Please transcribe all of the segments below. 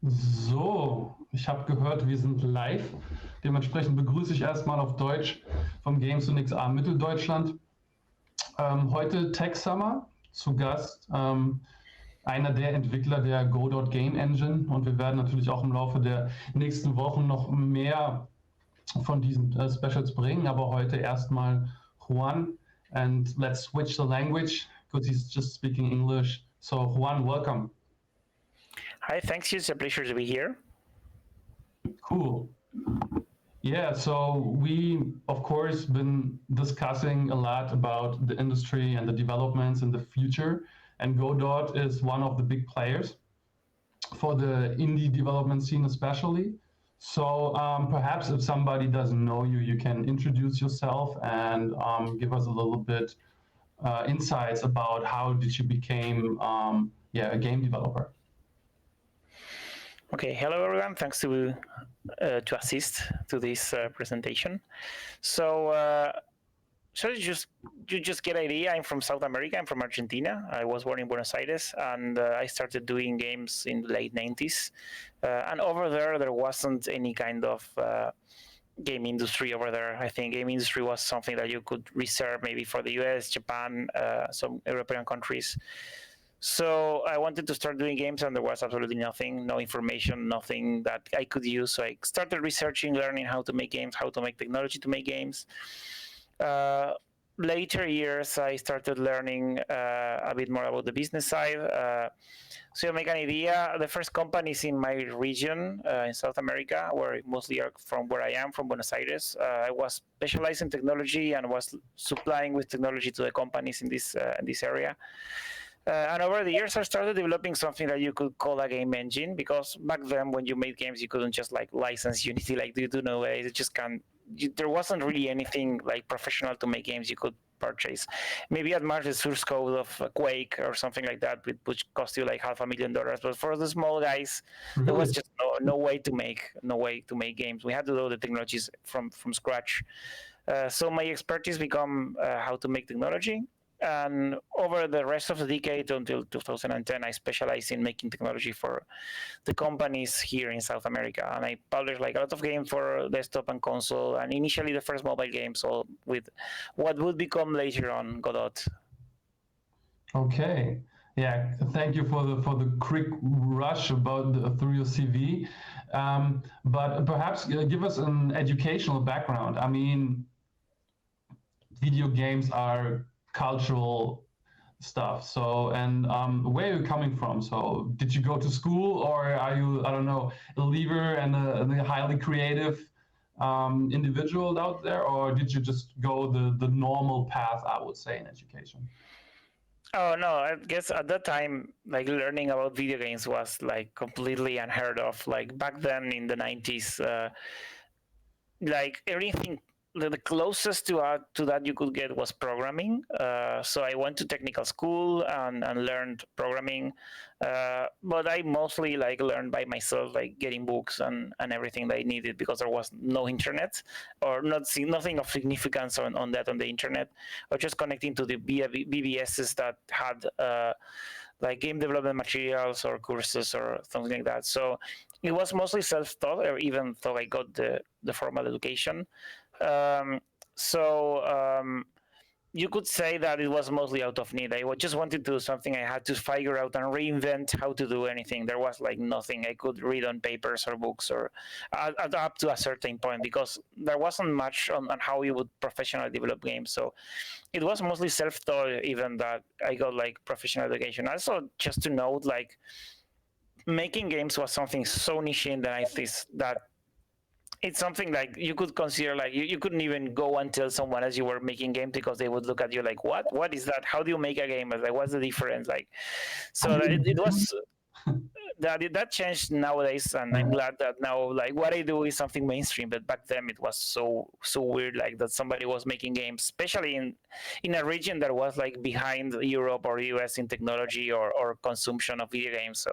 So, ich habe gehört, wir sind live. Dementsprechend begrüße ich erstmal auf Deutsch vom Games Mitteldeutschland. Heute Tech Sommer, zu Gast einer der Entwickler der Godot Game Engine, und wir werden natürlich auch im Laufe der nächsten Wochen noch mehr von diesen Specials bringen, aber heute erstmal Juan, and let's switch the language because he's just speaking English. So Juan, welcome. Hi, thanks. It's a pleasure to be here. Cool. Yeah, so we, of course, been discussing a lot about the industry and the developments in the future, and Godot is one of the big players for the indie development scene especially. So perhaps if somebody doesn't know you, you can introduce yourself and give us a little bit insights about how did you became a game developer. Okay, hello everyone. Thanks to assist to this presentation. So you just get an idea. I'm from South America. I'm from Argentina. I was born in Buenos Aires, and I started doing games in the late 90s. And over there wasn't any kind of game industry over there. I think game industry was something that you could reserve maybe for the US, Japan, some European countries. So I wanted to start doing games, and there was absolutely nothing, no information, nothing that I could use. So I started researching, learning how to make games, how to make technology to make games. Later years, I started learning a bit more about the business side. So to make an idea, the first companies in my region in South America were mostly from where I am, from Buenos Aires. I was specialized in technology and was supplying with technology to the companies in this area. And over the years, I started developing something that you could call a game engine, because back then, when you made games, you couldn't just like license Unity like you do nowadays. It just can't. There wasn't really anything like professional to make games you could purchase. Maybe at March the source code of Quake or something like that, which cost you like $500,000. But for the small guys, there was just no way to make games. We had to do the technologies from scratch. So my expertise become how to make technology. And over the rest of the decade until 2010, I specialized in making technology for the companies here in South America. And I published like a lot of games for desktop and console, and initially the first mobile games, all with what would become later on Godot. Okay. Yeah, thank you for the quick rush about through your CV. But perhaps give us an educational background. I mean, video games are cultural stuff. So, and where are you coming from? So, did you go to school, or are you, I don't know, a leaver and a highly creative individual out there, or did you just go the normal path, I would say, in education? Oh no, I guess at that time, like learning about video games was like completely unheard of. Like back then in the 90s, like everything, the closest to that you could get was programming. So I went to technical school and learned programming, but I mostly like learned by myself, like getting books and everything that I needed, because there was no internet, or nothing of significance on the internet, or just connecting to the BBSs that had like game development materials or courses or something like that. So it was mostly self-taught, or even though I got the formal education. You could say that it was mostly out of need. I just wanted to do something. I had to figure out and reinvent how to do anything. There was like nothing I could read on papers or books, or up to a certain point, because there wasn't much on how you would professionally develop games. So it was mostly self-taught, even that I got like professional education. Also, just to note, like making games was something so niche in the 90s that it's something like you could consider like you couldn't even go and tell someone as you were making games, because they would look at you like, what is that? How do you make a game? Like, what's the difference? Like, so it was that changed nowadays, and I'm glad that now like what I do is something mainstream. But back then it was so weird, like that somebody was making games, especially in a region that was like behind Europe or US in technology or consumption of video games.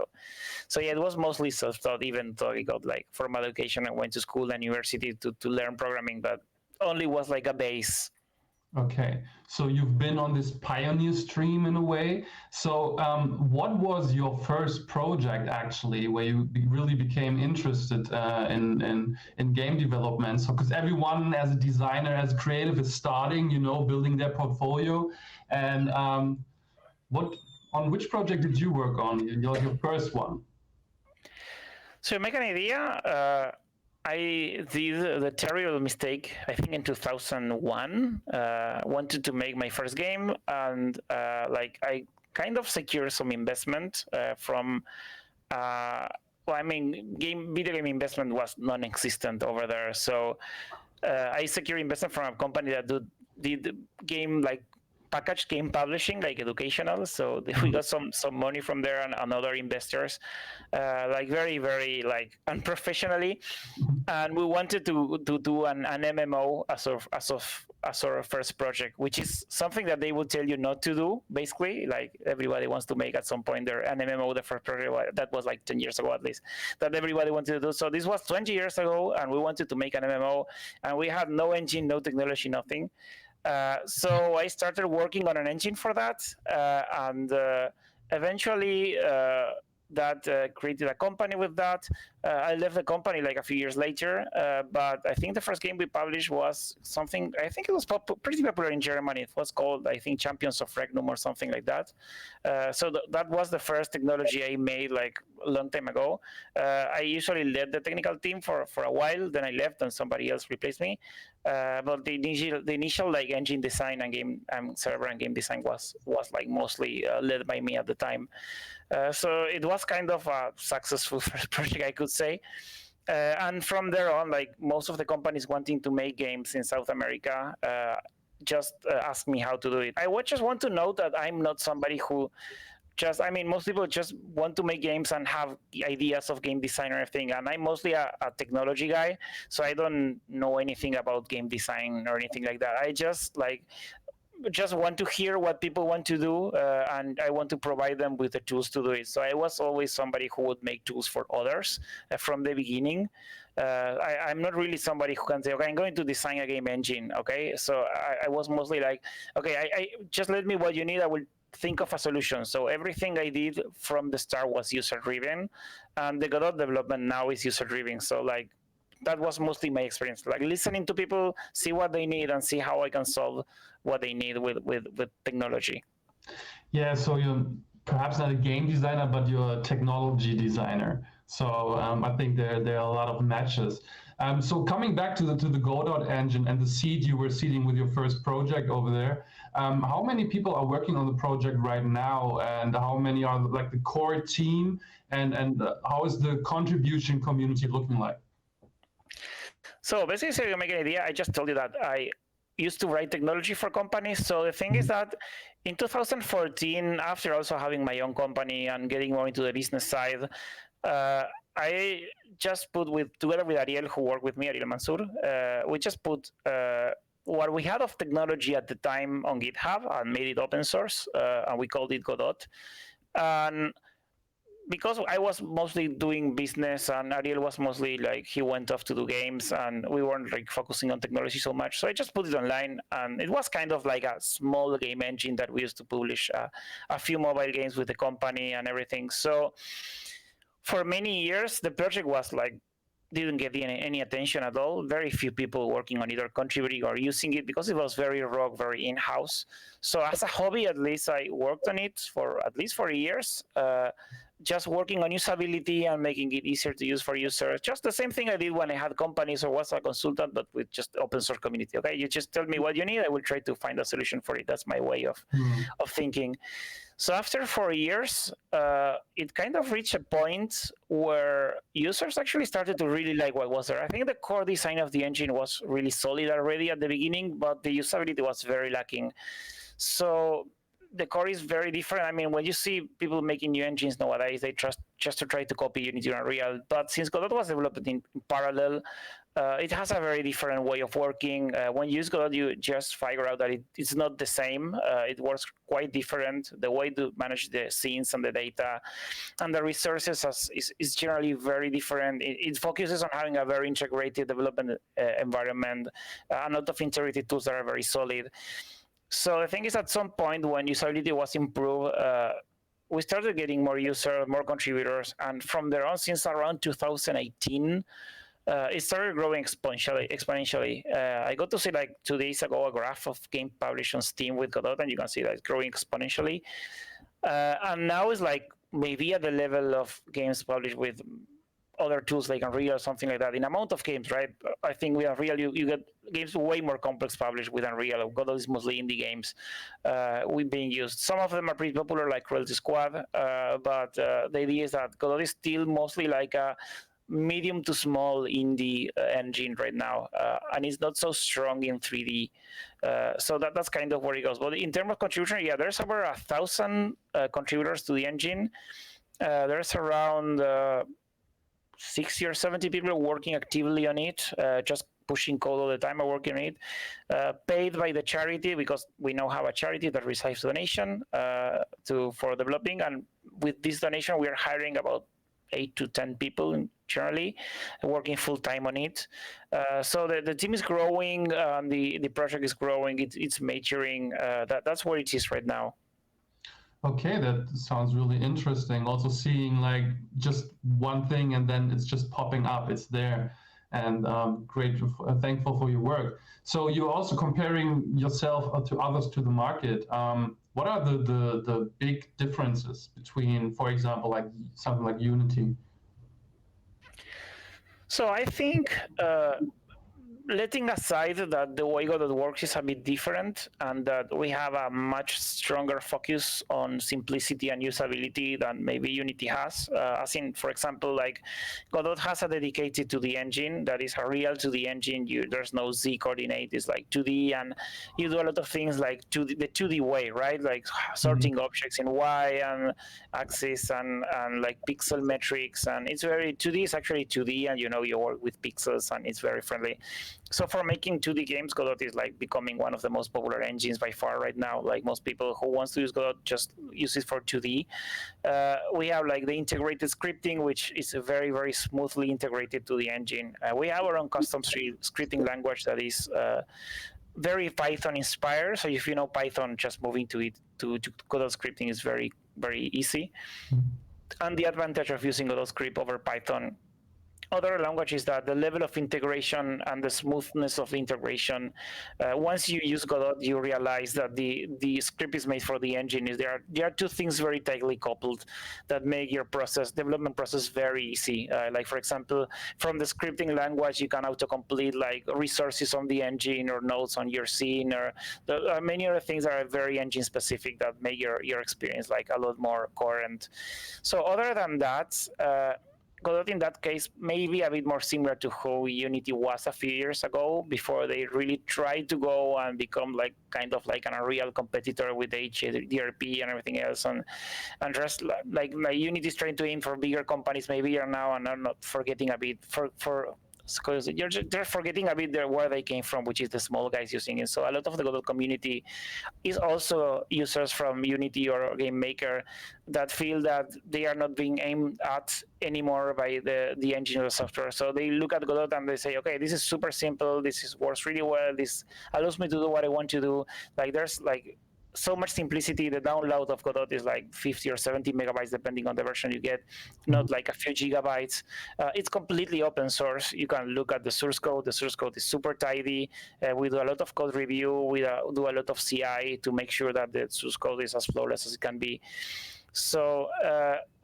So yeah, it was mostly self-taught, even though I got like formal education and went to school and university to learn programming, but only was like a base. Okay, so you've been on this pioneer stream in a way. So what was your first project actually, where you really became interested in game development? So because everyone as a designer, as a creative is starting, you know, building their portfolio. And what on which project did you work on? Your first one? So to make an idea, I did the terrible mistake, I think in 2001, wanted to make my first game, and like I kind of secured some investment from, well, I mean, video game investment was non-existent over there. So I secured investment from a company that did game like packaged game publishing, like educational. So we got some money from there and other investors, like very like unprofessionally. And we wanted to do an MMO as our first project, which is something that they will tell you not to do. Basically, like everybody wants to make at some point their an MMO. The first project that was like 10 years ago at least that everybody wanted to do. So this was 20 years ago, and we wanted to make an MMO, and we had no engine, no technology, nothing. So I started working on an engine for that, and eventually that created a company with that. I left the company like a few years later, but I think the first game we published was something, I think it was pretty popular in Germany. It was called, I think, Champions of Regnum or something like that. So that was the first technology I made like a long time ago. I usually led the technical team for a while, then I left and somebody else replaced me. But the initial like engine design and game server and game design was like mostly led by me at the time. So it was kind of a successful first project, I could say. And from there on, like most of the companies wanting to make games in South America just asked me how to do it. I just want to note that I'm not somebody who most people just want to make games and have ideas of game design or everything. And I'm mostly a technology guy, so I don't know anything about game design or anything like that. I just want to hear what people want to do, and I want to provide them with the tools to do it. So I was always somebody who would make tools for others from the beginning. I'm not really somebody who can say, okay, I'm going to design a game engine. Okay, so I was mostly like, okay, I just let me what you need. I will think of a solution. So everything I did from the start was user-driven, and the Godot development now is user-driven. So like that was mostly my experience, like listening to people, see what they need, and see how I can solve what they need with technology. Yeah, so you're perhaps not a game designer, but you're a technology designer. So I think there are a lot of matches. So coming back to the Godot engine and the seed you were seeding with your first project over there, how many people are working on the project right now, and how many are like the core team, and how is the contribution community looking like? So basically, so you make an idea, I just told you that I used to write technology for companies. So the thing is that in 2014, after also having my own company and getting more into the business side, I just put together with Ariel, who worked with me, Ariel Mansour, we just put what we had of technology at the time on GitHub and made it open source, and we called it Godot. And because I was mostly doing business and Ariel was mostly like, he went off to do games and we weren't like focusing on technology so much. So I just put it online, and it was kind of like a small game engine that we used to publish a few mobile games with the company and everything. So for many years, the project was like, didn't get any attention at all. Very few people working on either contributing or using it because it was very raw, very in-house. So as a hobby, at least I worked on it for at least 4 years. Just working on usability and making it easier to use for users. Just the same thing I did when I had companies or was a consultant, but with just open source community. Okay, you just tell me what you need, I will try to find a solution for it. That's my way of thinking. So after 4 years, it kind of reached a point where users actually started to really like what was there. I think the core design of the engine was really solid already at the beginning, but the usability was very lacking. So the core is very different. I mean, when you see people making new engines nowadays, they just to try to copy Unity and Unreal. But since Godot was developed in parallel, it has a very different way of working. When you use Godot, you just figure out that it's not the same. It works quite different. The way to manage the scenes and the data and the resources is generally very different. It focuses on having a very integrated development environment, a lot of integrated tools that are very solid. So the thing is, at some point when usability was improved, we started getting more users, more contributors, and from there on, since around 2018, it started growing exponentially. I got to see like 2 days ago a graph of game published on Steam with Godot, and you can see that it's growing exponentially. And now it's like maybe at the level of games published with other tools like Unreal or something like that. In amount of games, right? I think with Unreal, you get games way more complex published with Unreal. Godot is mostly indie games being used. Some of them are pretty popular, like Cruelty Squad, but the idea is that Godot is still mostly like a medium to small indie engine right now, and it's not so strong in 3D. So that's kind of where it goes. But in terms of contribution, yeah, there's over 1,000 contributors to the engine. There's around 60 or 70 people working actively on it, just pushing code all the time and working on it, paid by the charity, because we now have a charity that receives donation for developing. And with this donation, we are hiring about 8 to 10 people generally, working full time on it. So the team is growing, the project is growing, it's maturing. That's where it is right now. Okay, that sounds really interesting. Also seeing like just one thing and then it's just popping up, it's there. And great, thankful for your work. So you're also comparing yourself to others to the market. What are the big differences between, for example, like something like Unity? So I think letting aside that the way Godot works is a bit different and that we have a much stronger focus on simplicity and usability than maybe Unity has. As in, for example, like Godot has a dedicated to the engine that is a real to the engine. There's no Z coordinate, it's like 2D, and you do a lot of things like the 2D way, right? Like sorting objects in Y and axis and like pixel metrics. And it's very 2D is actually 2D, and you work with pixels and it's very friendly. So for making 2D games, Godot is like becoming one of the most popular engines by far right now. Like most people who wants to use Godot just use it for 2D. We have like the integrated scripting, which is very, very smoothly integrated to the engine. We have our own custom scripting language that is very Python inspired. So if you know Python, just moving to it to Godot scripting is very, very easy. And the advantage of using Godot script over Python other language is that the level of integration and the smoothness of the integration, once you use Godot, you realize that the script is made for the engine. There are two things very tightly coupled that make your development process very easy. Like for example, from the scripting language, you can autocomplete like resources on the engine or nodes on your scene, or many other things that are very engine specific that make your experience like a lot more coherent. So other than that, Godot in that case may be a bit more similar to how Unity was a few years ago before they really tried to go and become like kind of like an Unreal competitor with HDRP and everything else, and just like Unity is trying to aim for bigger companies maybe now, and are not forgetting a bit because they're forgetting a bit where they came from, which is the small guys using it. So a lot of the Godot community is also users from Unity or Game Maker that feel that they are not being aimed at anymore by the engine or the software. So they look at Godot and they say, okay, this is super simple. Works really well. This allows me to do what I want to do. Like there's like so much simplicity. The download of Godot is like 50 or 70 megabytes, depending on the version you get, not like a few gigabytes. It's completely open source. You can look at the source code. The source code is super tidy. We do a lot of code review. We do a lot of CI to make sure that the source code is as flawless as it can be. So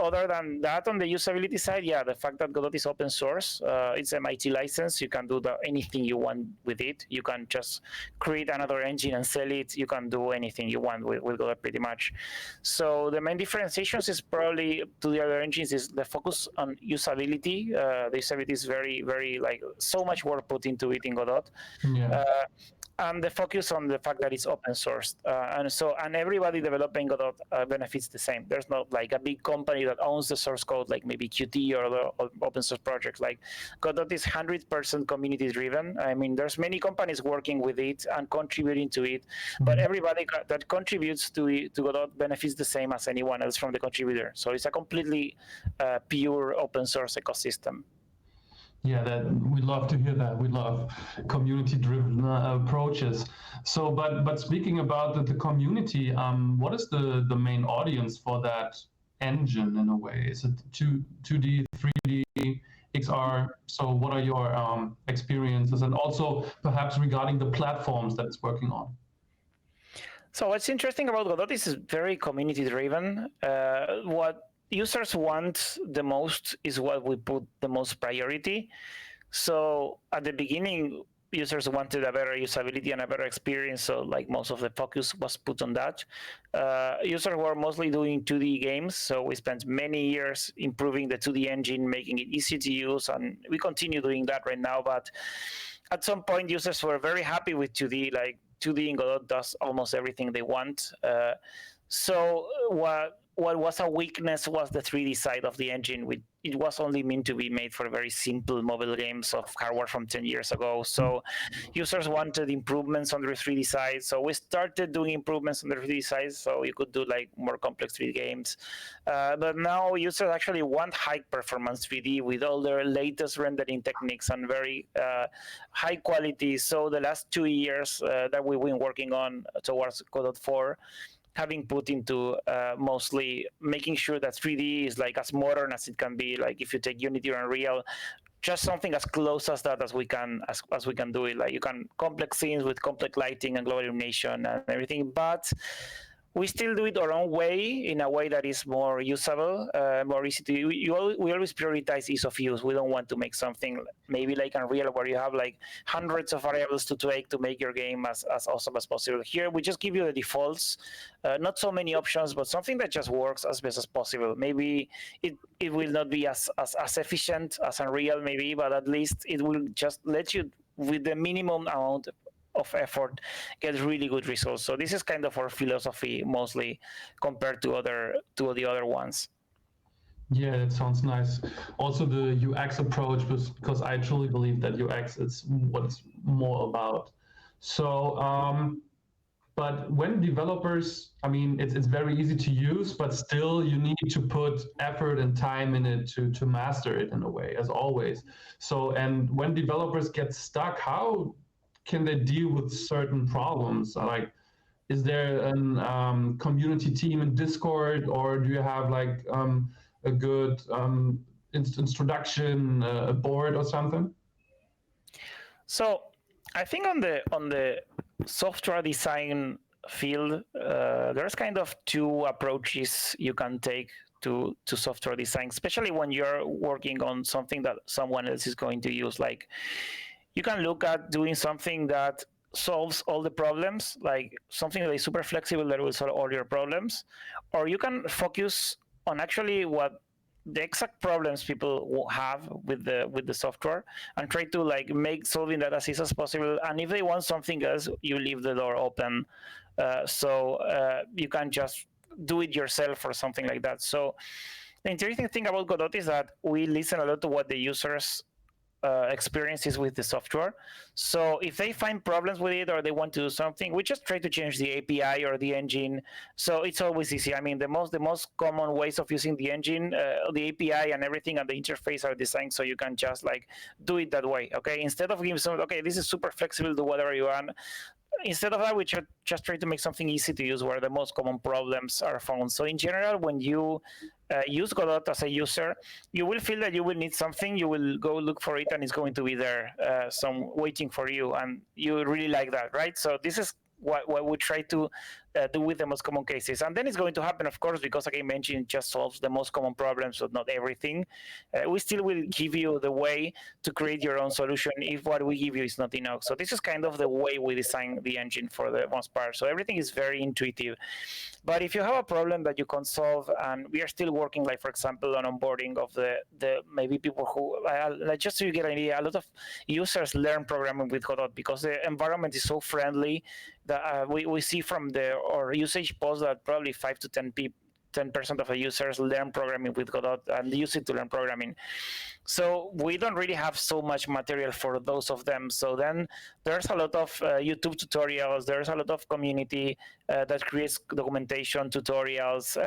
other than that, on the usability side, yeah, the fact that Godot is open source, it's MIT license. You can do anything you want with it. You can just create another engine and sell it. You can do anything you want with Godot pretty much. So the main differentiations is probably to the other engines is the focus on usability. The usability is very, very like so much work put into it in Godot. Yeah. and the focus on the fact that it's open source, and everybody developing Godot benefits the same. There's not like a big company that owns the source code, like maybe Qt or the open source project. Like Godot is 100% community driven. I mean, there's many companies working with it and contributing to it, but everybody that contributes to Godot benefits the same as anyone else from the contributor. So it's a completely pure open source ecosystem. Yeah, that we love to hear that. We love community-driven approaches. So, but speaking about the community, what is the main audience for that engine in a way? Is it 2D, 3D, XR? So, what are your experiences, and also perhaps regarding the platforms that it's working on? So, what's interesting about Godot is it's very community-driven. What users want the most is what we put the most priority. So at the beginning, users wanted a better usability and a better experience, so like most of the focus was put on that. Users were mostly doing 2D games, so we spent many years improving the 2D engine, making it easy to use, and we continue doing that right now. But at some point, users were very happy with 2D, like 2D in Godot does almost everything they want. So what was a weakness was the 3D side of the engine. It was only meant to be made for very simple mobile games of hardware from 10 years ago. So users wanted improvements on the 3D side. So we started doing improvements on the 3D side, so you could do like more complex 3D games. But now users actually want high performance 3D with all their latest rendering techniques and very high quality. So the last 2 years that we've been working on towards Godot 4, having put into mostly making sure that 3D is like as modern as it can be. Like if you take Unity or Unreal, just something as close as that as we can do it. Like you can complex scenes with complex lighting and global illumination and everything, but we still do it our own way, in a way that is more usable, more easy to use. We always prioritize ease of use. We don't want to make something maybe like Unreal, where you have like hundreds of variables to tweak to make your game as awesome as possible. Here, we just give you the defaults, not so many options, but something that just works as best as possible. Maybe it will not be as efficient as Unreal, maybe, but at least it will just let you, with the minimum amount of effort, get really good results. So this is kind of our philosophy, mostly compared to the other ones. Yeah, it sounds nice. Also the UX approach, because I truly believe that UX is what it's more about. So, but when developers, I mean, it's very easy to use, but still you need to put effort and time in it to master it in a way, as always. So, and when developers get stuck, how can they deal with certain problems? Like, is there a community team in Discord, or do you have like a good introduction, a board or something? So I think on the software design field, there's kind of two approaches you can take to software design, especially when you're working on something that someone else is going to use. Like, you can look at doing something that solves all the problems, like something that is super flexible that will solve all your problems, or you can focus on actually what the exact problems people have with the software, and try to like make solving that as easy as possible. And if they want something else, you leave the door open, so you can just do it yourself or something like that. So the interesting thing about Godot is that we listen a lot to what the users experiences with the software. So if they find problems with it or they want to do something, we just try to change the API or the engine. So it's always easy. I mean, the most common ways of using the engine, the API and everything and the interface are designed so you can just like do it that way. Okay, instead of giving some, okay, this is super flexible, do whatever you want. Instead of that, we just try to make something easy to use where the most common problems are found. So in general, when you use Godot as a user, you will feel that you will need something, you will go look for it, and it's going to be there, some waiting for you, and you really like that, right? So this is what we try to do with the most common cases. And then it's going to happen, of course, because a game engine just solves the most common problems, but not everything. We still will give you the way to create your own solution if what we give you is not enough. So this is kind of the way we design the engine for the most part. So everything is very intuitive. But if you have a problem that you can't solve, and we are still working, like for example, on onboarding of the maybe people who, like just so you get an idea, a lot of users learn programming with Godot because the environment is so friendly that we see from our usage posts that probably 5 to 10% of the users learn programming with Godot and use it to learn programming. So we don't really have so much material for those of them. So then there's a lot of YouTube tutorials. There's a lot of community that creates documentation, tutorials,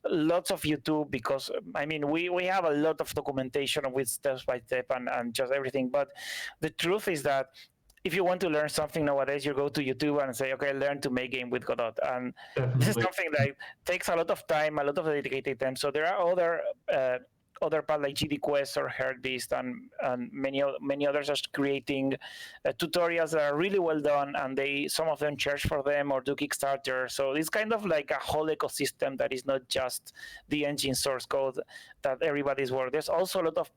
lots of YouTube, because I mean, we have a lot of documentation with step by step and just everything. But the truth is that if you want to learn something nowadays, you go to YouTube and say, okay, learn to make game with Godot. And this is something that takes a lot of time, a lot of dedicated time. So there are other parts like GD Quest or Heartbeast and many others are creating tutorials that are really well done, and some of them charge for them or do Kickstarter. So it's kind of like a whole ecosystem that is not just the engine source code that everybody's working. There's also a lot of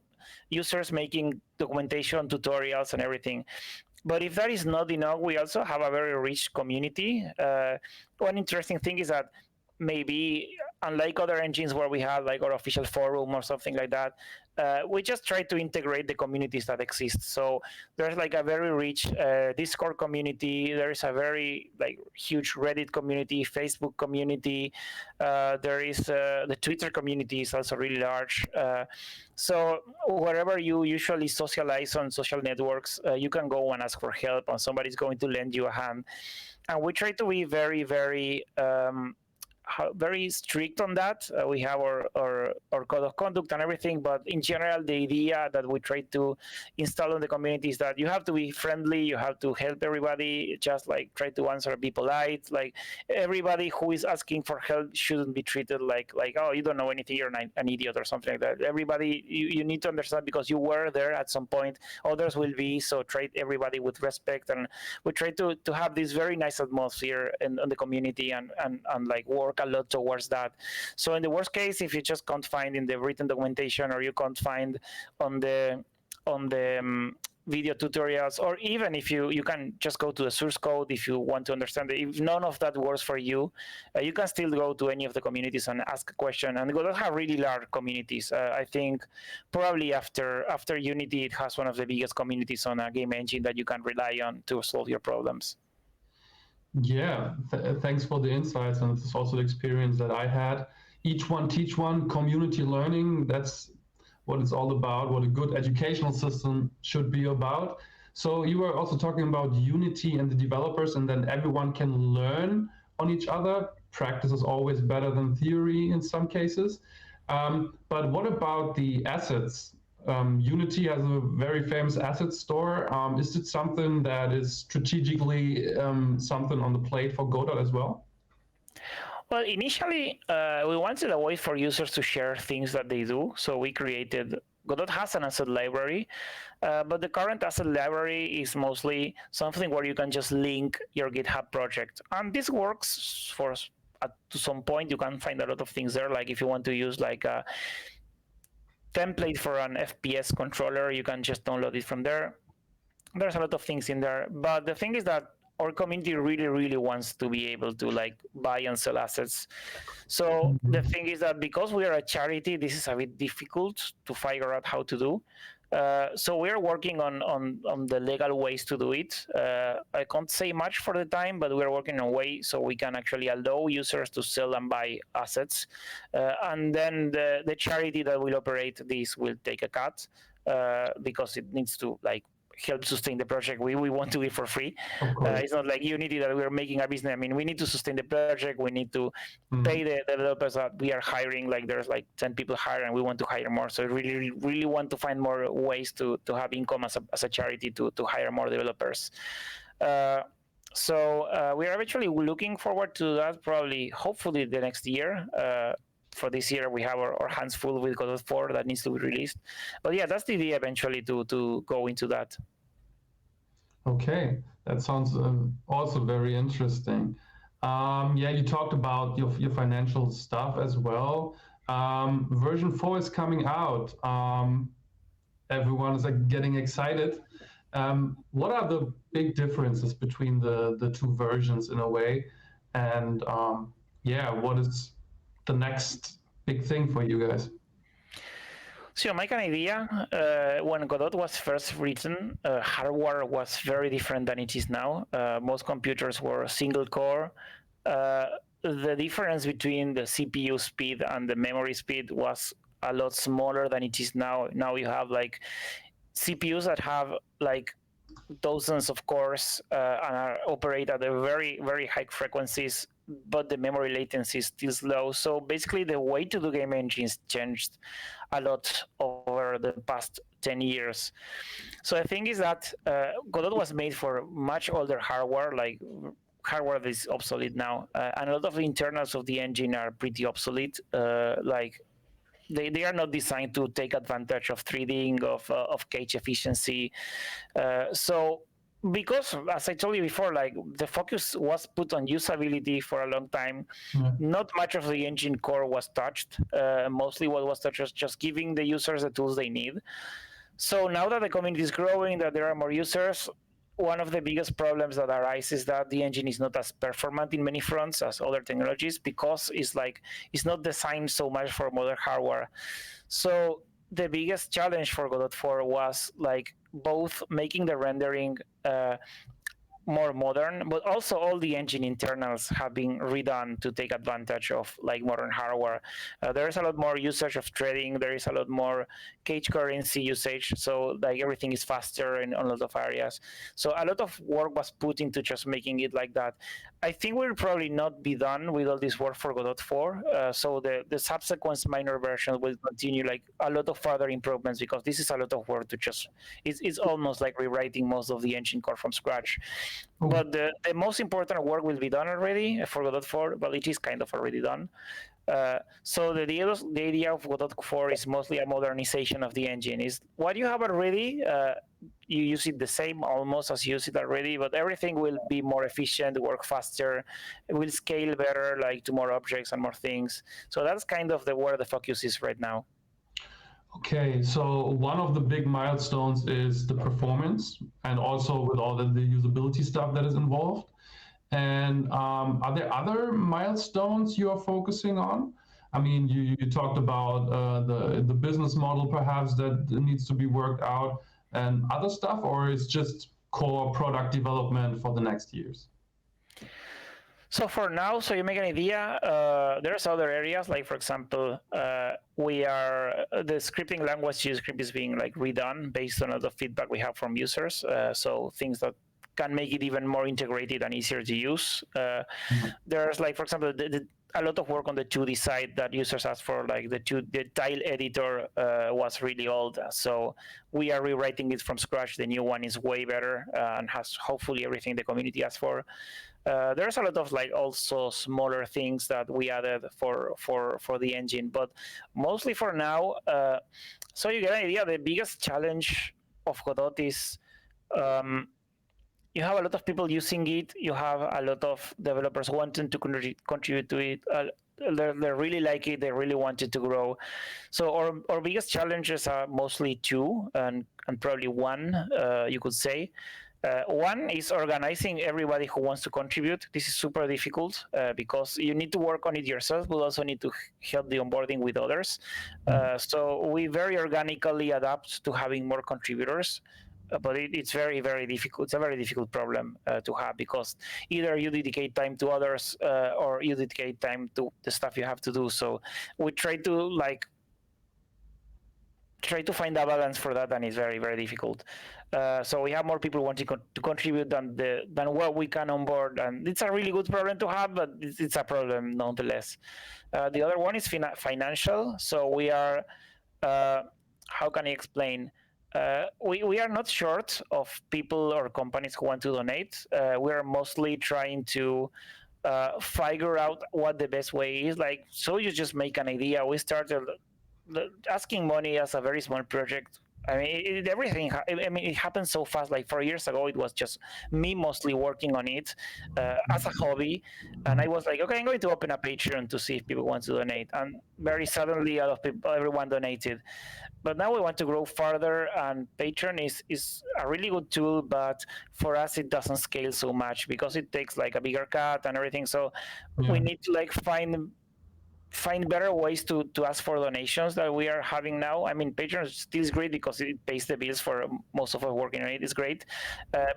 users making documentation, tutorials, and everything. But if that is not enough, we also have a very rich community. One interesting thing is that maybe unlike other engines where we have like our official forum or something like that, we just try to integrate the communities that exist. So there's like a very rich Discord community. There is a very like huge Reddit community, Facebook community. There is the Twitter community is also really large. So wherever you usually socialize on social networks, you can go and ask for help, and somebody's going to lend you a hand. And we try to be very, very very strict on that. We have our code of conduct and everything, but in general, the idea that we try to install in the community is that you have to be friendly, you have to help everybody, just like try to answer, be polite. Like everybody who is asking for help shouldn't be treated like oh, you don't know anything, you're an idiot or something like that. Everybody, you need to understand because you were there at some point, others will be, so treat everybody with respect. And we try to have this very nice atmosphere in the community and like work a lot towards that. So in the worst case, if you just can't find in the written documentation, or you can't find on the video tutorials, or even if you can just go to the source code if you want to understand it. If none of that works for you, you can still go to any of the communities and ask a question. And Godot have really large communities. I think probably after Unity, it has one of the biggest communities on a game engine that you can rely on to solve your problems. Yeah, thanks for the insights, and this is also the experience that I had. Each one teach one, community learning, that's what it's all about, what a good educational system should be about. So you were also talking about Unity and the developers, and then everyone can learn on each other. Practice is always better than theory in some cases. But what about the assets? Unity has a very famous asset store. Is it something that is strategically something on the plate for Godot as well? Well, initially, we wanted a way for users to share things that they do. So we created, Godot has an asset library, but the current asset library is mostly something where you can just link your GitHub project. And this works to some point. You can find a lot of things there. Like if you want to use like a template for an FPS controller, you can just download it from there. There's a lot of things in there, but the thing is that our community really, really wants to be able to like buy and sell assets. So the thing is that because we are a charity, this is a bit difficult to figure out how to do. So we are working on the legal ways to do it. I can't say much for the time, but we're working on a way so we can actually allow users to sell and buy assets. And then the charity that will operate this will take a cut because it needs to like help sustain the project. We want to be for free. It's not like Unity that we're making a business. I mean, we need to sustain the project. We need to pay the developers that we are hiring. Like there's like 10 people hired and we want to hire more. So we really, really want to find more ways to have income as a charity to hire more developers. So we are eventually looking forward to that, probably, hopefully the next year. For this year, we have our hands full with Godot 4 that needs to be released. But yeah, that's the idea eventually to go into that. Okay, that sounds also very interesting. Yeah, you talked about your financial stuff as well. Version 4 is coming out. Everyone is like getting excited. What are the big differences between the two versions in a way? And yeah, what is the next big thing for you guys? So, make an idea, when Godot was first written, hardware was very different than it is now. Most computers were single core. The difference between the CPU speed and the memory speed was a lot smaller than it is now. Now you have like CPUs that have like dozens of cores and are operate at a very, very high frequencies, but the memory latency is still slow. So basically the way to do game engines changed a lot over the past 10 years. So the thing is that Godot was made for much older hardware, like hardware that is obsolete now, and a lot of the internals of the engine are pretty obsolete. Like they are not designed to take advantage of 3Ding, of cache efficiency. So because, as I told you before, like the focus was put on usability for a long time, not much of the engine core was touched. Mostly what was touched was just giving the users the tools they need. So now that the community is growing, that there are more users, one of the biggest problems that arise is that the engine is not as performant in many fronts as other technologies, because it's not designed so much for modern hardware. So the biggest challenge for Godot 4 was like both making the rendering more modern, but also all the engine internals have been redone to take advantage of like modern hardware. There is a lot more usage of threading. There is a lot more cache currency usage. So like everything is faster in a lot of areas. So a lot of work was put into just making it like that. I think we'll probably not be done with all this work for Godot 4. So the subsequent minor versions will continue like a lot of further improvements, because this is a lot of work to just, it's almost like rewriting most of the engine core from scratch. But the most important work will be done already for Godot 4. Well, it is kind of already done. So the idea of Godot 4 is mostly a modernization of the engine. Is what you have already, you use it the same almost as you use it already, but everything will be more efficient, work faster, it will scale better, like to more objects and more things. So that's kind of where the focus is right now. Okay, so one of the big milestones is the performance, and also with all the usability stuff that is involved. And are there other milestones you are focusing on? I mean, you talked about the business model perhaps that needs to be worked out and other stuff, or it's just core product development for the next years? So for now, so you make an idea, there's other areas, like for example, the scripting language JavaScript is being like redone based on all the feedback we have from users. So things that can make it even more integrated and easier to use. There's like, for example, a lot of work on the 2D side that users asked for, like the tile editor was really old. So we are rewriting it from scratch. The new one is way better and has hopefully everything the community asked for. There's a lot of like also smaller things that we added for the engine, but mostly for now. So you get an idea. The biggest challenge of Godot is you have a lot of people using it. You have a lot of developers wanting to contribute to it. They really like it. They really want it to grow. So our biggest challenges are mostly two, and probably one, you could say. One is organizing everybody who wants to contribute. This is super difficult because you need to work on it yourself, but also need to help the onboarding with others. So we very organically adapt to having more contributors. But it's very, very difficult. It's a very difficult problem to have, because either you dedicate time to others or you dedicate time to the stuff you have to do. So we try to find a balance for that, and it's very, very difficult. So we have more people wanting to contribute than what we can onboard, and it's a really good problem to have, but it's a problem nonetheless. The other one is financial. So we are, how can I explain? We are not short of people or companies who want to donate. We are mostly trying to figure out what the best way is. Like, so you just make an idea. We started asking money as a very small project I mean, everything. I mean, it happened so fast. Like 4 years ago, it was just me mostly working on it as a hobby, and I was like, okay, I'm going to open a Patreon to see if people want to donate. And very suddenly, a lot of people, everyone donated. But now we want to grow further, and Patreon is a really good tool, but for us it doesn't scale so much because it takes like a bigger cut and everything. So we need to like find better ways to ask for donations that we are having now. I mean, Patreon still is great because it pays the bills for most of us working on it. It's great,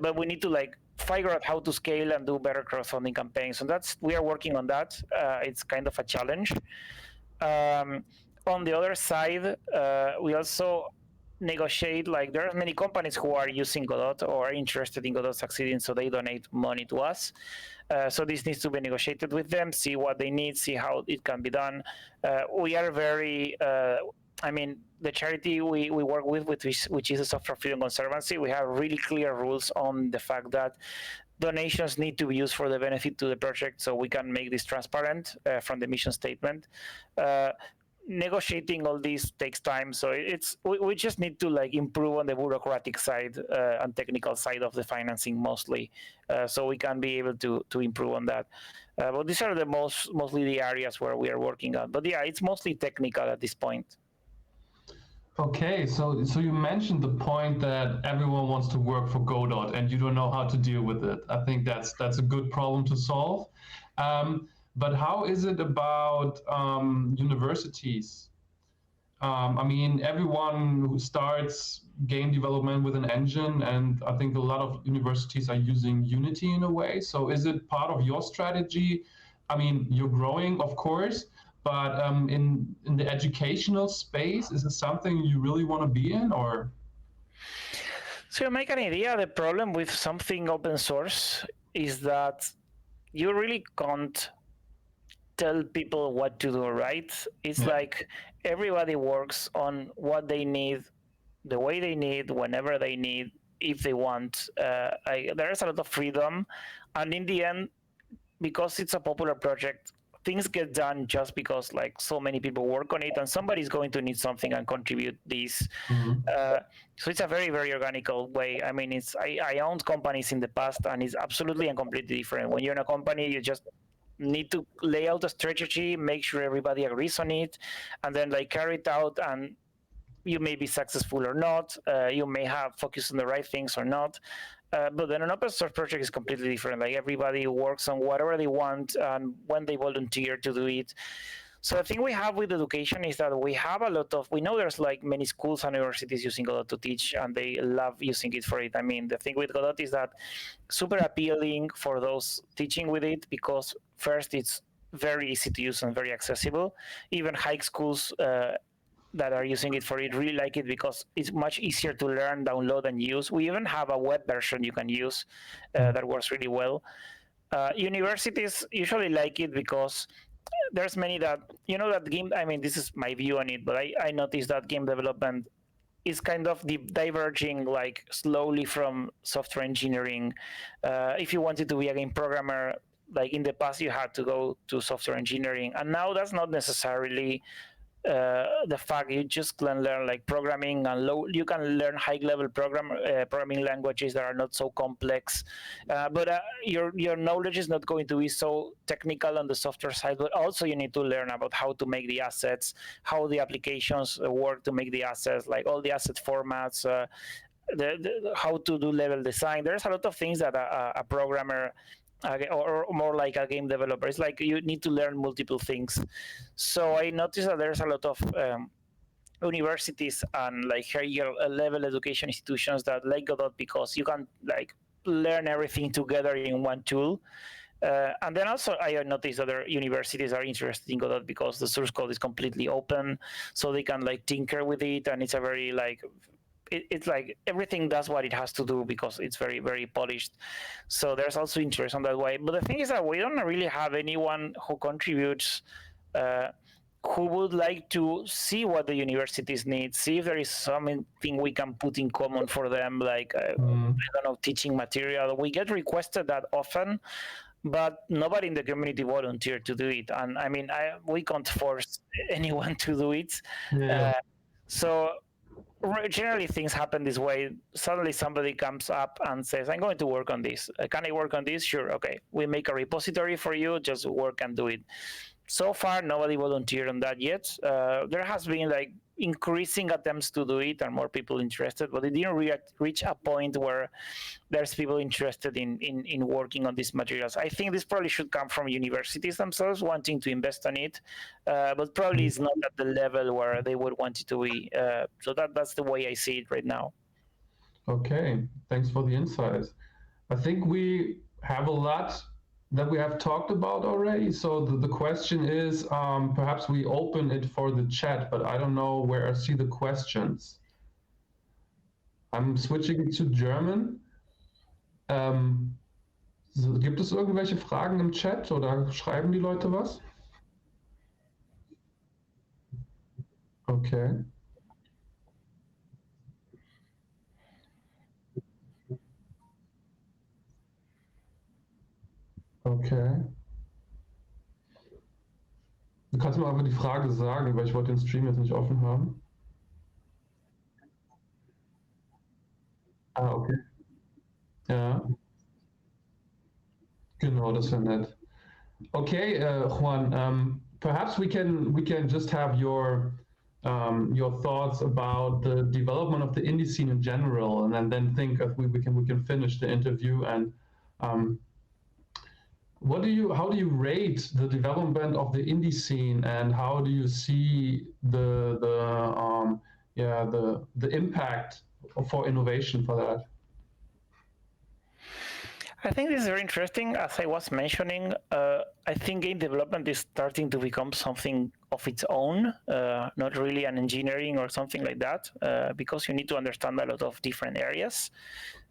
but we need to like figure out how to scale and do better crowdfunding campaigns. And we are working on that. It's kind of a challenge. On the other side, we also negotiate, like there are many companies who are using Godot or are interested in Godot succeeding, so they donate money to us. So this needs to be negotiated with them, see what they need, see how it can be done. We are very, I mean, the charity we work with, which is the Software Freedom Conservancy, we have really clear rules on the fact that donations need to be used for the benefit to the project, so we can make this transparent from the mission statement. Negotiating all this takes time, so we just need to like improve on the bureaucratic side and technical side of the financing mostly, so we can be able to improve on that. But these are mostly the areas where we are working on. But yeah, it's mostly technical at this point. Okay, so you mentioned the point that everyone wants to work for Godot and you don't know how to deal with it. I think that's a good problem to solve. But how is it about universities? I mean, everyone who starts game development with an engine, and I think a lot of universities are using Unity in a way. So is it part of your strategy? I mean, you're growing, of course, but in the educational space, is it something you really want to be in, or? So to make an idea, the problem with something open source is that you really can't tell people what to do, right? It's like everybody works on what they need, the way they need, whenever they need, if they want. There's a lot of freedom, and in the end, because it's a popular project, things get done just because like so many people work on it, and somebody's going to need something and contribute this. So it's a very, very organic way. I mean, I owned companies in the past, and it's absolutely and completely different. When you're in a company, you just need to lay out a strategy, make sure everybody agrees on it, and then like carry it out, and you may be successful or not. You may have focused on the right things or not. But then an open source project is completely different. Like everybody works on whatever they want and when they volunteer to do it. So the thing we have with education is that we know there's like many schools and universities using Godot to teach, and they love using it for it. I mean, the thing with Godot is that super appealing for those teaching with it, because first, it's very easy to use and very accessible. Even high schools that are using it for it really like it because it's much easier to learn, download, and use. We even have a web version you can use that works really well. Universities usually like it because there's many that, that game, I mean, this is my view on it, but I noticed that game development is kind of diverging like slowly from software engineering. If you wanted to be a game programmer, like in the past, you had to go to software engineering, and now that's not necessarily the fact. You just can learn like programming, and you can learn high-level programming languages that are not so complex, but your knowledge is not going to be so technical on the software side. But also you need to learn about how to make the assets, how the applications work to make the assets, like all the asset formats, how to do level design. There's a lot of things that a programmer or more like a game developer, it's like you need to learn multiple things. So I noticed that there's a lot of universities and like higher level education institutions that like Godot because you can like learn everything together in one tool. And then also I noticed other universities are interested in Godot because the source code is completely open, so they can like tinker with it, and it's a very like it's like everything does what it has to do because it's very, very polished. So there's also interest on that way. But the thing is that we don't really have anyone who contributes who would like to see what the universities need, see if there is something we can put in common for them, like, I don't know, teaching material. We get requested that often, but nobody in the community volunteered to do it. And I mean, we can't force anyone to do it. Yeah. So generally things happen this way. Suddenly somebody comes up and says, I'm going to work on this. Can I work on this? Sure. Okay. We make a repository for you. Just work and do it. So far, nobody volunteered on that yet. There has been like increasing attempts to do it and more people interested, but it didn't reach a point where there's people interested in working on these materials. I think this probably should come from universities themselves wanting to invest on it, but probably it's not at the level where they would want it to be. So that's the way I see it right now. Okay, thanks for the insights. I think we have a lot that we have talked about already. So the question is, perhaps we open it for the chat, but I don't know where I see the questions. I'm switching to German. Gibt es irgendwelche Fragen im Chat oder schreiben die Leute was? Okay. Okay. Du kannst mir aber die Frage sagen, weil ich wollte den Stream jetzt nicht offen haben. Ah, okay. Ja. Genau, das wäre nett. Okay, Juan, perhaps we can just have your thoughts about the development of the indie scene in general, and then think if we can finish the interview. And how do you rate the development of the indie scene, and how do you see the impact for innovation for that? I think this is very interesting. As I was mentioning, I think game development is starting to become something of its own, not really an engineering or something like that, because you need to understand a lot of different areas.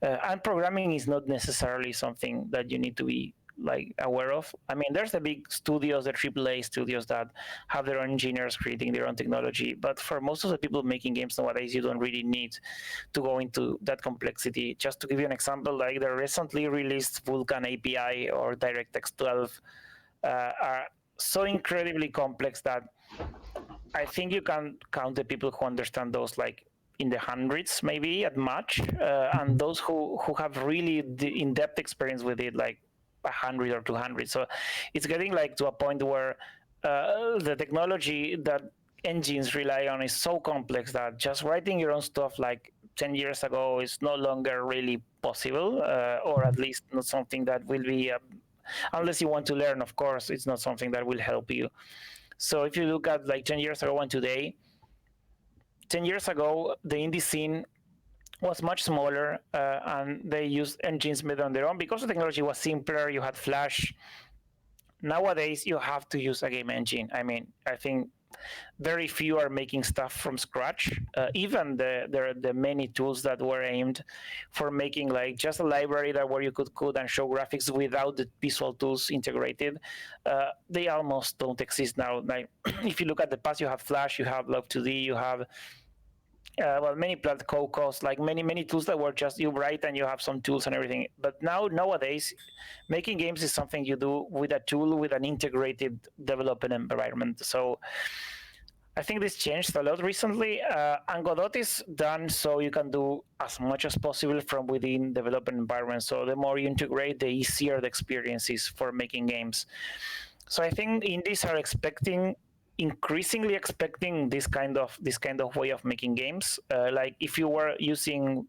And programming is not necessarily something that you need to be like aware of. I mean, there's the big studios, the AAA studios that have their own engineers creating their own technology. But for most of the people making games nowadays, you don't really need to go into that complexity. Just to give you an example, like the recently released Vulkan API or DirectX 12 are so incredibly complex that I think you can count the people who understand those like in the hundreds, maybe at much, and those who have really the in-depth experience with it, like 100 or 200. So it's getting like to a point where the technology that engines rely on is so complex that just writing your own stuff like 10 years ago is no longer really possible, or at least not something that will be, unless you want to learn, of course, it's not something that will help you. So if you look at like 10 years ago and today, 10 years ago, the indie scene was much smaller, and they used engines made on their own because the technology was simpler. You had Flash. Nowadays, you have to use a game engine. I mean, I think very few are making stuff from scratch. Even the many tools that were aimed for making like just a library that where you could code and show graphics without the visual tools integrated, they almost don't exist now. Like if you look at the past, you have Flash, you have Love2D, you have many Quellcode, like many tools that were just you write and you have some tools and everything. But nowadays, making games is something you do with a tool with an integrated development environment. So I think this changed a lot recently, and Godot is done so you can do as much as possible from within development environment. So the more you integrate, the easier the experience is for making games. So I think indies are increasingly expecting this kind of way of making games. Like if you were using,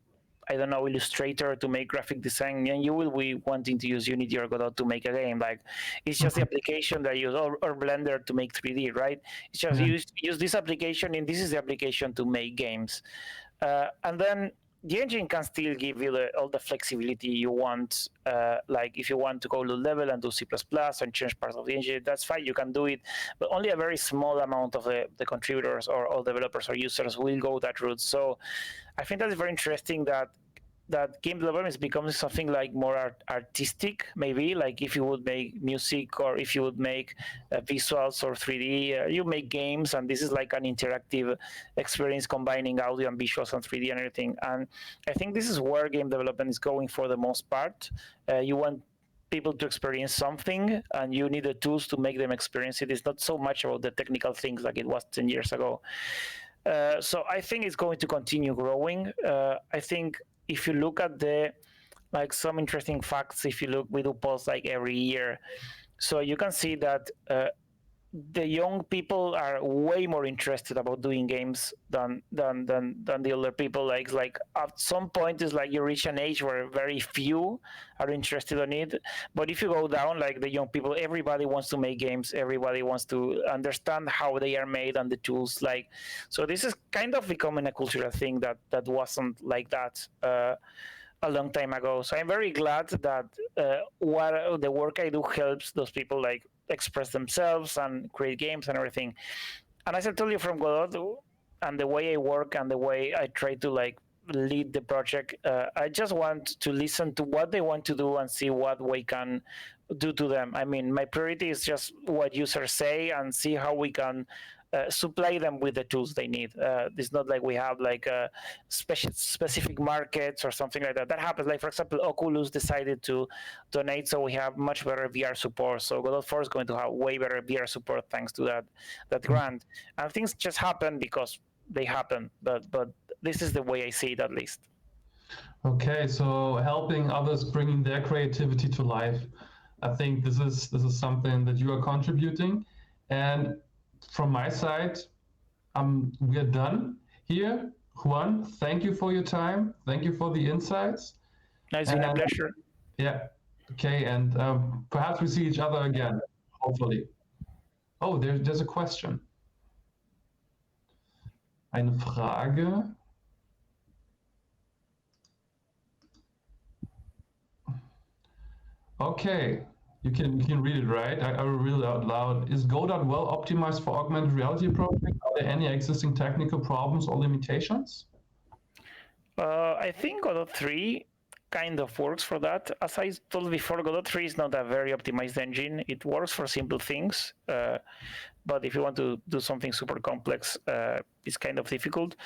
I don't know, Illustrator to make graphic design, and you will be wanting to use Unity or Godot to make a game. Like it's just the application that you use, or Blender to make 3D, right? It's just use this application, and this is the application to make games. And then the engine can still give you all the flexibility you want. Like if you want to go low level and do C++ and change parts of the engine, that's fine, you can do it. But only a very small amount of the contributors or all developers or users will go that route. So I think that's very interesting that game development is becoming something like more artistic, maybe. Like if you would make music or if you would make visuals or 3D, you make games, and this is like an interactive experience combining audio and visuals and 3D and everything. And I think this is where game development is going for the most part. You want people to experience something, and you need the tools to make them experience it. It's not so much about the technical things like it was 10 years ago. So I think it's going to continue growing. I think if you look at some interesting facts, if you look, we do polls like every year. So you can see that the young people are way more interested about doing games than the older people. Like at some point, it's like you reach an age where very few are interested in it. But if you go down, like the young people, everybody wants to make games. Everybody wants to understand how they are made and the tools. So this is kind of becoming a cultural thing that wasn't like that a long time ago. So I'm very glad that what the work I do helps those people express themselves and create games and everything. And as I told you from Godot, and the way I work and the way I try to lead the project, I just want to listen to what they want to do and see what we can do to them. I mean, my priority is just what users say and see how we can supply them with the tools they need. It's not like we have specific markets or something like that. That happens. Like, for example, Oculus decided to donate, so we have much better VR support. So Godot 4 is going to have way better VR support thanks to that grant. And things just happen because they happen. But this is the way I see it, at least. Okay, so helping others, bringing their creativity to life. I think this is something that you are contributing. And from my side, we are done here. Juan, thank you for your time. Thank you for the insights. It's been a pleasure. Yeah. Okay, and perhaps we see each other again, hopefully. Oh, there's a question. Eine Frage. Okay. You can read it, right? I will read it out loud. Is Godot well optimized for augmented reality projects? Are there any existing technical problems or limitations? I think Godot 3 kind of works for that. As I told before, Godot 3 is not a very optimized engine. It works for simple things, but if you want to do something super complex, it's kind of difficult.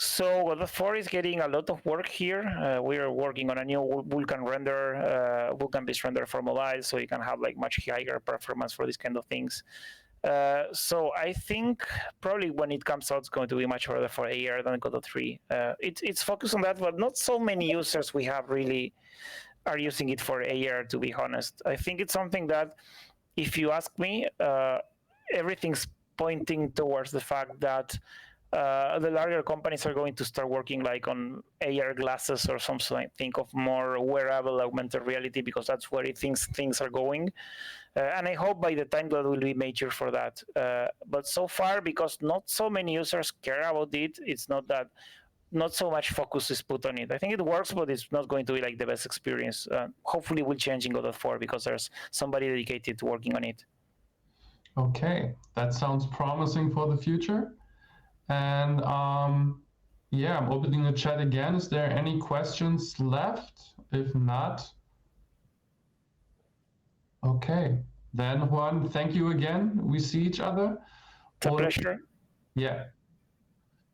So Godot 4 is getting a lot of work here. We are working on a new Vulkan-based render for mobile, so you can have much higher performance for these kind of things. So I think probably when it comes out, it's going to be much better for AR than Godot 3. It's focused on that, but not so many users we have really are using it for AR, to be honest. I think it's something that, if you ask me, everything's pointing towards the fact that the larger companies are going to start working on AR glasses or something. Think of more wearable augmented reality, because that's where things are going. And I hope by the time that will be major for that. But so far, because not so many users care about it, it's not so much focus is put on it. I think it works, but it's not going to be the best experience. Hopefully, it will change in Godot 4 because there's somebody dedicated to working on it. Okay, that sounds promising for the future. And yeah, I'm opening the chat again. Is there any questions left? If not, okay. Then Juan, thank you again. We see each other. It's a pleasure. Yeah.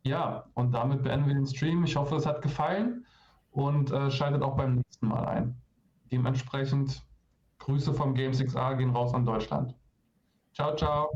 Ja, und damit beenden wir den Stream. Ich hoffe, es hat gefallen und schaltet auch beim nächsten Mal ein. Dementsprechend Grüße vom Games XR gehen raus an Deutschland. Ciao, ciao.